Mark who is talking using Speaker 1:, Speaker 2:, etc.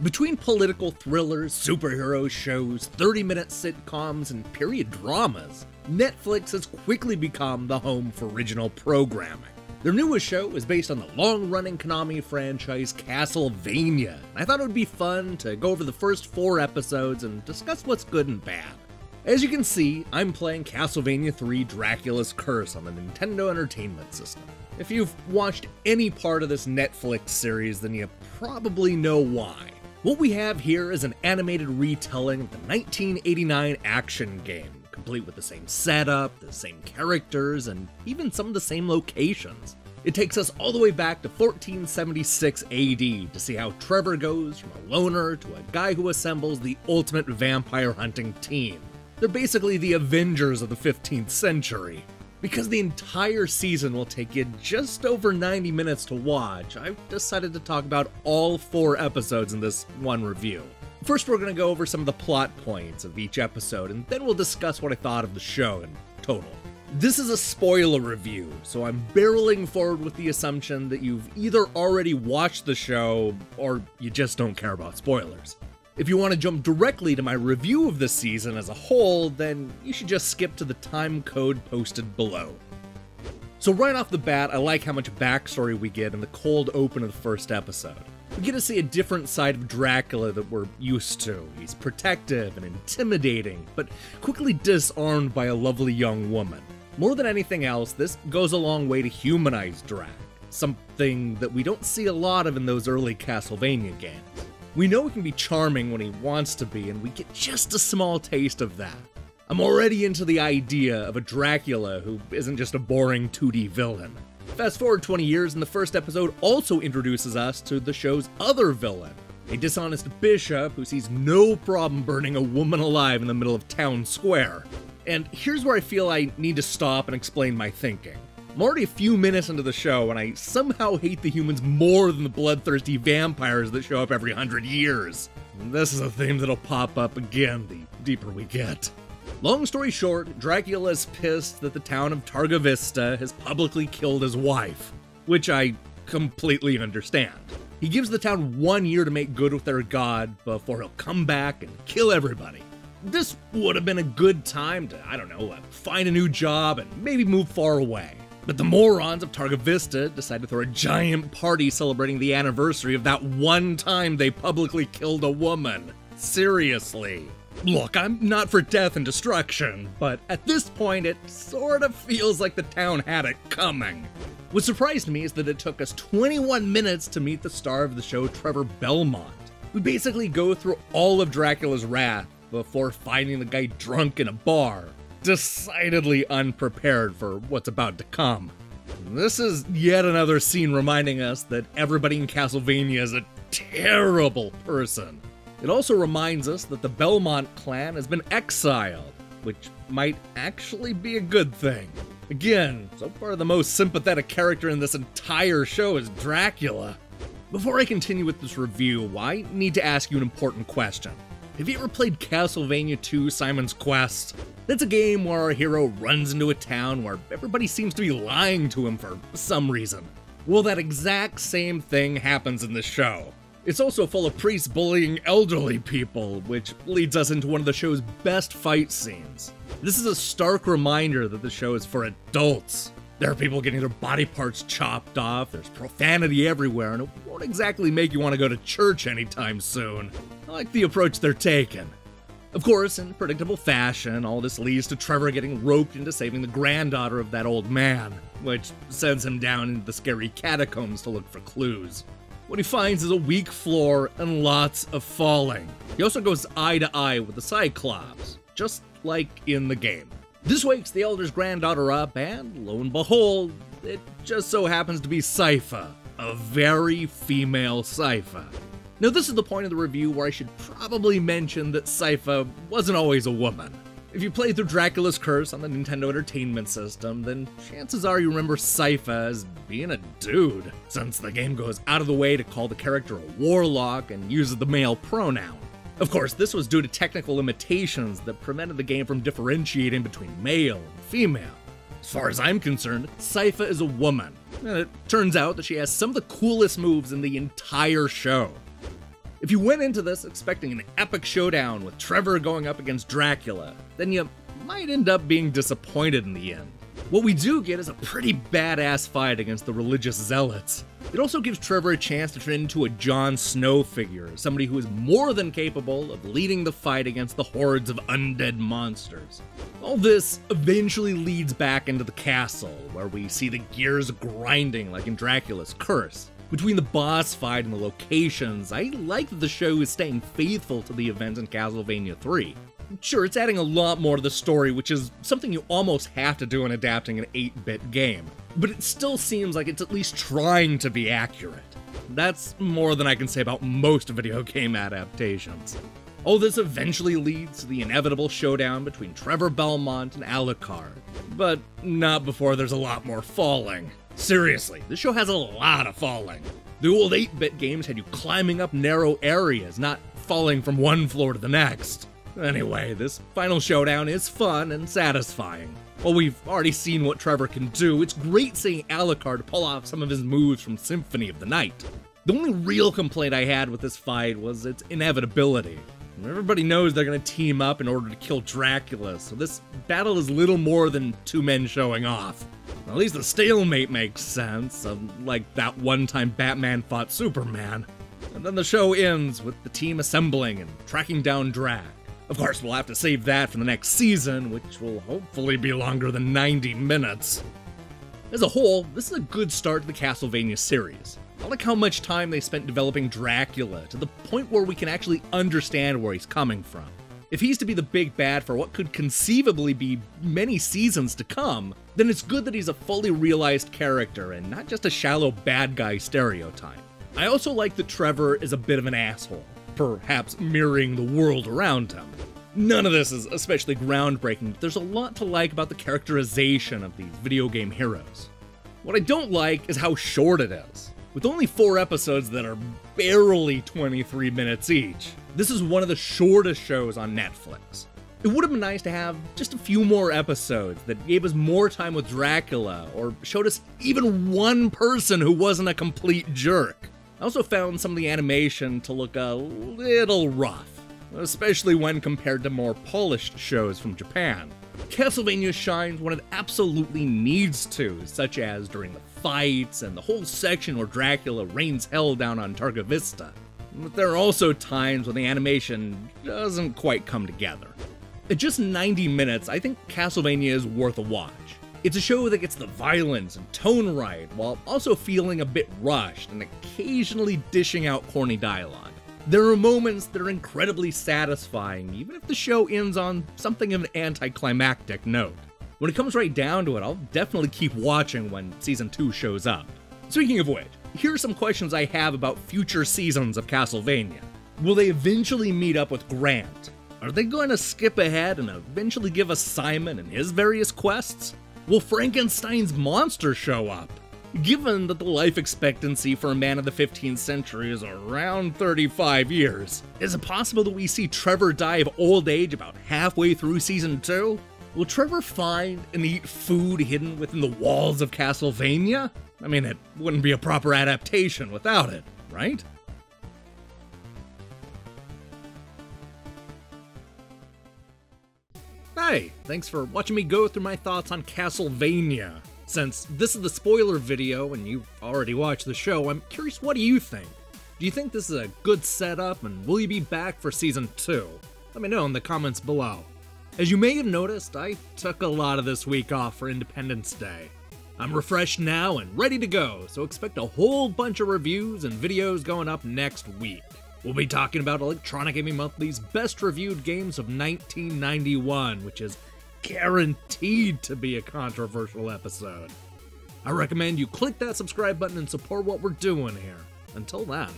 Speaker 1: Between political thrillers, superhero shows, 30-minute sitcoms, and period dramas, Netflix has quickly become the home for original programming. Their newest show is based on the long-running Konami franchise Castlevania, and I thought it would be fun to go over the first 4 episodes and discuss what's good and bad. As you can see, I'm playing Castlevania 3 Dracula's Curse on the Nintendo Entertainment System. If you've watched any part of this Netflix series, then you probably know why. What we have here is an animated retelling of the 1989 action game, complete with the same setup, the same characters, and even some of the same locations. It takes us all the way back to 1476 AD to see how Trevor goes from a loner to a guy who assembles the ultimate vampire hunting team. They're basically the Avengers of the 15th century. Because the entire season will take you just over 90 minutes to watch, I've decided to talk about all 4 episodes in this one review. First, we're going to go over some of the plot points of each episode, and then we'll discuss what I thought of the show in total. This is a spoiler review, so I'm barreling forward with the assumption that you've either already watched the show, or you just don't care about spoilers. If you want to jump directly to my review of the season as a whole, then you should just skip to the time code posted below. So right off the bat, I like how much backstory we get in the cold open of the first episode. We get to see a different side of Dracula that we're used to. He's protective and intimidating, but quickly disarmed by a lovely young woman. More than anything else, this goes a long way to humanize Drac, something that we don't see a lot of in those early Castlevania games. We know he can be charming when he wants to be, and we get just a small taste of that. I'm already into the idea of a Dracula who isn't just a boring 2D villain. Fast forward 20 years, and the first episode also introduces us to the show's other villain, a dishonest bishop who sees no problem burning a woman alive in the middle of town square. And here's where I feel I need to stop and explain my thinking. I'm already a few minutes into the show, and I somehow hate the humans more than the bloodthirsty vampires that show up every 100 years. And this is a theme that'll pop up again the deeper we get. Long story short, Dracula is pissed that the town of Targa Vista has publicly killed his wife, which I completely understand. He gives the town 1 year to make good with their god before he'll come back and kill everybody. This would have been a good time to, find a new job and maybe move far away. But the morons of Targa Vista decide to throw a giant party celebrating the anniversary of that one time they publicly killed a woman. Seriously. Look, I'm not for death and destruction, but at this point it sort of feels like the town had it coming. What surprised me is that it took us 21 minutes to meet the star of the show, Trevor Belmont. We basically go through all of Dracula's wrath before finding the guy drunk in a bar, decidedly unprepared for what's about to come. This is yet another scene reminding us that everybody in Castlevania is a terrible person. It also reminds us that the Belmont clan has been exiled, which might actually be a good thing. Again, so far the most sympathetic character in this entire show is Dracula. Before I continue with this review, I need to ask you an important question. Have you ever played Castlevania 2 Simon's Quest? That's a game where our hero runs into a town where everybody seems to be lying to him for some reason. Well, that exact same thing happens in this show. It's also full of priests bullying elderly people, which leads us into one of the show's best fight scenes. This is a stark reminder that the show is for adults. There are people getting their body parts chopped off, there's profanity everywhere, and it won't exactly make you want to go to church anytime soon. I like the approach they're taking. Of course, in predictable fashion, all this leads to Trevor getting roped into saving the granddaughter of that old man, which sends him down into the scary catacombs to look for clues. What he finds is a weak floor and lots of falling. He also goes eye to eye with the Cyclops, just like in the game. This wakes the Elder's granddaughter up, and lo and behold, it just so happens to be Sipho, a very female Sipho. Now this is the point of the review where I should probably mention that Sipho wasn't always a woman. If you played through Dracula's Curse on the Nintendo Entertainment System, then chances are you remember Sipho as being a dude, since the game goes out of the way to call the character a warlock and uses the male pronoun. Of course, this was due to technical limitations that prevented the game from differentiating between male and female. As far as I'm concerned, Sipho is a woman, and it turns out that she has some of the coolest moves in the entire show. If you went into this expecting an epic showdown with Trevor going up against Dracula, then you might end up being disappointed in the end. What we do get is a pretty badass fight against the religious zealots. It also gives Trevor a chance to turn into a Jon Snow figure, somebody who is more than capable of leading the fight against the hordes of undead monsters. All this eventually leads back into the castle, where we see the gears grinding like in Dracula's Curse. Between the boss fight and the locations, I like that the show is staying faithful to the events in Castlevania 3. Sure, it's adding a lot more to the story, which is something you almost have to do in adapting an 8-bit game, but it still seems like it's at least trying to be accurate. That's more than I can say about most video game adaptations. All this eventually leads to the inevitable showdown between Trevor Belmont and Alucard, but not before there's a lot more falling. Seriously, this show has a lot of falling. The old 8-bit games had you climbing up narrow areas, not falling from one floor to the next. Anyway, this final showdown is fun and satisfying. While we've already seen what Trevor can do, it's great seeing Alucard pull off some of his moves from Symphony of the Night. The only real complaint I had with this fight was its inevitability. Everybody knows they're going to team up in order to kill Dracula, so this battle is little more than two men showing off. At least the stalemate makes sense, like that one time Batman fought Superman. And then the show ends with the team assembling and tracking down Drac. Of course, we'll have to save that for the next season, which will hopefully be longer than 90 minutes. As a whole, this is a good start to the Castlevania series. I like how much time they spent developing Dracula, to the point where we can actually understand where he's coming from. If he's to be the big bad for what could conceivably be many seasons to come, then it's good that he's a fully realized character and not just a shallow bad guy stereotype. I also like that Trevor is a bit of an asshole, perhaps mirroring the world around him. None of this is especially groundbreaking, but there's a lot to like about the characterization of these video game heroes. What I don't like is how short it is. With only 4 episodes that are barely 23 minutes each, this is one of the shortest shows on Netflix. It would have been nice to have just a few more episodes that gave us more time with Dracula, or showed us even one person who wasn't a complete jerk. I also found some of the animation to look a little rough, especially when compared to more polished shows from Japan. Castlevania shines when it absolutely needs to, such as during the fights and the whole section where Dracula rains hell down on Targa Vista. But there are also times when the animation doesn't quite come together. At just 90 minutes, I think Castlevania is worth a watch. It's a show that gets the violence and tone right, while also feeling a bit rushed and occasionally dishing out corny dialogue. There are moments that are incredibly satisfying, even if the show ends on something of an anticlimactic note. When it comes right down to it, I'll definitely keep watching when Season 2 shows up. Speaking of which, here are some questions I have about future seasons of Castlevania. Will they eventually meet up with Grant? Are they going to skip ahead and eventually give us Simon and his various quests? Will Frankenstein's monster show up? Given that the life expectancy for a man of the 15th century is around 35 years, is it possible that we see Trevor die of old age about halfway through Season 2? Will Trevor find and eat food hidden within the walls of Castlevania? I mean, it wouldn't be a proper adaptation without it, right? Hey, thanks for watching me go through my thoughts on Castlevania. Since this is the spoiler video and you've already watched the show, I'm curious, what do you think? Do you think this is a good setup, and will you be back for Season 2? Let me know in the comments below. As you may have noticed, I took a lot of this week off for Independence Day. I'm refreshed now and ready to go, so expect a whole bunch of reviews and videos going up next week. We'll be talking about Electronic Gaming Monthly's best reviewed games of 1991, which is guaranteed to be a controversial episode. I recommend you click that subscribe button and support what we're doing here. Until then.